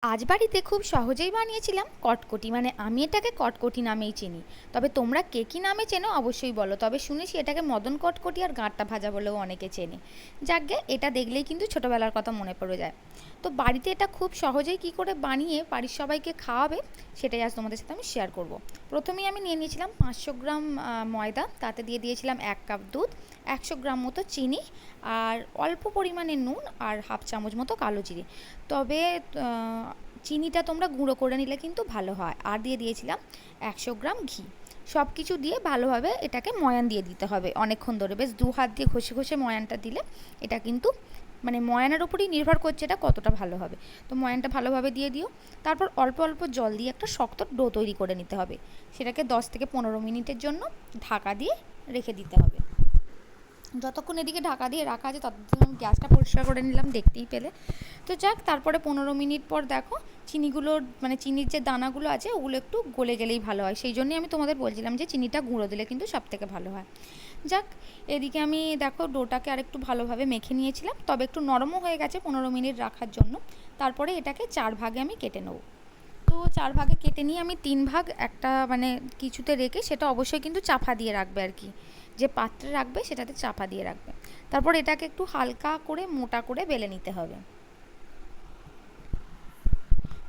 আজ বাড়িতে খুব সহজেই বানিয়েছিলাম কটকটি, মানে আমি এটাকে কটকটি নামেই চিনি। তবে তোমরা কে কী নামে চেনো অবশ্যই বলো। তবে শুনেছি এটাকে মদন কটকটি আর গাঁটটা ভাজা বলেও অনেকে চেনে। যাকগে, এটা দেখলেই কিন্তু ছোটোবেলার কথা মনে পড়ে যায়। তো বাড়িতে এটা খুব সহজেই কী করে বানিয়ে বাড়ির সবাইকে খাওয়াবে সেটাই আজ তোমাদের সাথে আমি শেয়ার করব। প্রথমেই আমি নিয়ে নিয়েছিলাম 500 গ্রাম ময়দা, তাতে দিয়ে দিয়েছিলাম 1 কাপ দুধ, 100 গ্রাম মতো চিনি, আর অল্প পরিমাণে নুন, আর হাফ চামচ মতো কালো জিরে। তবে চিনিটা তোমরা গুঁড়ো করে নিলে কিন্তু ভালো হয়। আর দিয়ে দিয়েছিলাম 100 গ্রাম ঘি। সব কিছু দিয়ে ভালোভাবে এটাকে ময়ান দিয়ে দিতে হবে অনেকক্ষণ ধরে, বেশ 2 হাত দিয়ে ঘষে ঘষে ময়ানটা দিলে এটা কিন্তু মানে ময়ানের ওপরই নির্ভর করছে এটা কতটা ভালো হবে। তো ময়ানটা ভালোভাবে দিয়ে দিও। তারপর অল্প অল্প জল দিয়ে একটা শক্ত ডো তৈরি করে নিতে হবে। সেটাকে 10 থেকে 15 মিনিটের জন্য ঢাকা দিয়ে রেখে দিতে হবে। যতক্ষণ এদিকে ঢাকা দিয়ে রাখা আছে ততক্ষণ আমি গ্যাসটা পরিষ্কার করে নিলাম, দেখতেই পেলে। তো যাক, তারপরে 15 মিনিট পর দেখো চিনিগুলোর মানে চিনির যে দানাগুলো আছে ওগুলো একটু গলে গেলেই ভালো হয়। সেই জন্যই আমি তোমাদের বলছিলাম যে চিনিটা গুঁড়ো দিলে কিন্তু সবথেকে ভালো হয়। যাক, এদিকে আমি দেখো ডোটাকে আরেকটু ভালোভাবে মেখে নিয়েছিলাম, তবে একটু নরমও হয়ে গেছে 15 মিনিট রাখার জন্য। তারপরে এটাকে 4 ভাগে আমি কেটে নেব। তো 4 ভাগে কেটে নিয়ে আমি 3 ভাগ একটা মানে কিছুতে রেখে, সেটা অবশ্যই কিন্তু চাপা দিয়ে রাখবে আর কি, যে পাত্রে রাখবে সেটাতে চাপা দিয়ে রাখবে। তারপর এটাকে একটু হালকা করে মোটা করে বেলে নিতে হবে।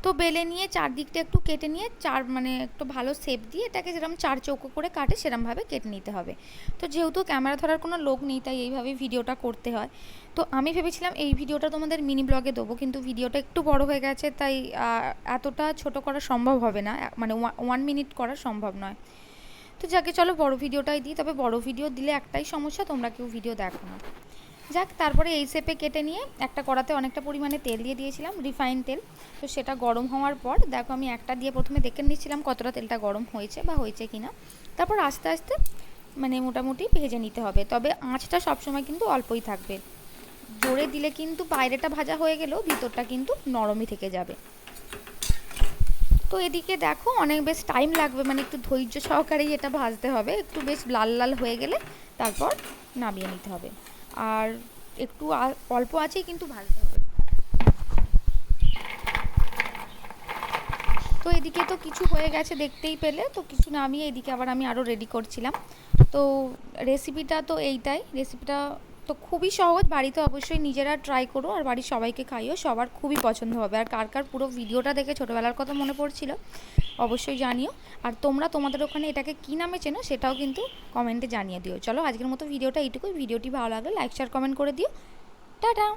তো বেলে নিয়ে চারদিকটা একটু কেটে নিয়ে মানে একটু ভালো শেপ দিয়ে এটাকে যেরকম 4 চৌকো করে কাটে সেরকমভাবে কেটে নিতে হবে। তো যেহেতু ক্যামেরা ধরার কোনো লোক নেই তাই এইভাবেই ভিডিওটা করতে হয়। তো আমি ভেবেছিলাম এই ভিডিওটা তোমাদের মিনি ব্লগে দেবো, কিন্তু ভিডিওটা একটু বড় হয়ে গেছে তাই এতটা ছোট করা সম্ভব হবে না, মানে 1 মিনিট করা সম্ভব নয়। তো যাকে চলো বড় ভিডিওটাই দিই। তবে বড় ভিডিও দিলে একটাই সমস্যা, তোমরা কেউ ভিডিও দেখো না। যাক, তারপরে এই শেপে কেটে নিয়ে একটা কড়াতে অনেকটা পরিমাণে তেল দিয়ে দিয়েছিলাম, রিফাইন তেল। তো সেটা গরম হওয়ার পর দেখো আমি একটা দিয়ে প্রথমে দেখে নিচ্ছিলাম কতটা তেলটা গরম হয়েছে বা হয়েছে কিনা। তারপর আস্তে আস্তে মানে মোটামুটি ভেজে নিতে হবে, তবে আঁচটা সবসময় কিন্তু অল্পই থাকবে। জোরে দিলে কিন্তু বাইরেটা ভাজা হয়ে গেলেও ভিতরটা কিন্তু নরমই থেকে যাবে। তো এদিকে দেখো অনেক বেশ টাইম লাগবে, মানে একটু ধৈর্য সহকারেই এটা ভাজতে হবে। একটু বেশ লাল লাল হয়ে গেলে তারপর নামিয়ে নিতে হবে। আর একটু অল্প আছেই কিন্তু ভাজতে হবে। তো এদিকে তো কিছু হয়ে গেছে দেখতেই পেলে, তো কিছু নামিয়ে এদিকে আবার আমি আরও রেডি করছিলাম। তো রেসিপিটা তো এইটাই, রেসিপিটা তো খুবই সহজ, বাড়িতে অবশ্যই নিজেরা ট্রাই করো আর বাড়ির সবাইকে খাইও, সবার খুবই পছন্দ হবে। আর কার কার পুরো ভিডিওটা দেখে ছোটোবেলার কথা মনে পড়ছিল অবশ্যই জানিও। আর তোমরা তোমাদের ওখানে এটাকে কী নামে চেনো সেটাও কিন্তু কমেন্টে জানিয়ে দিও। চলো আজকের মতো ভিডিওটা এইটুকুই। ভিডিওটি ভালো লাগলে লাইক শেয়ার কমেন্ট করে দিও। টাটা।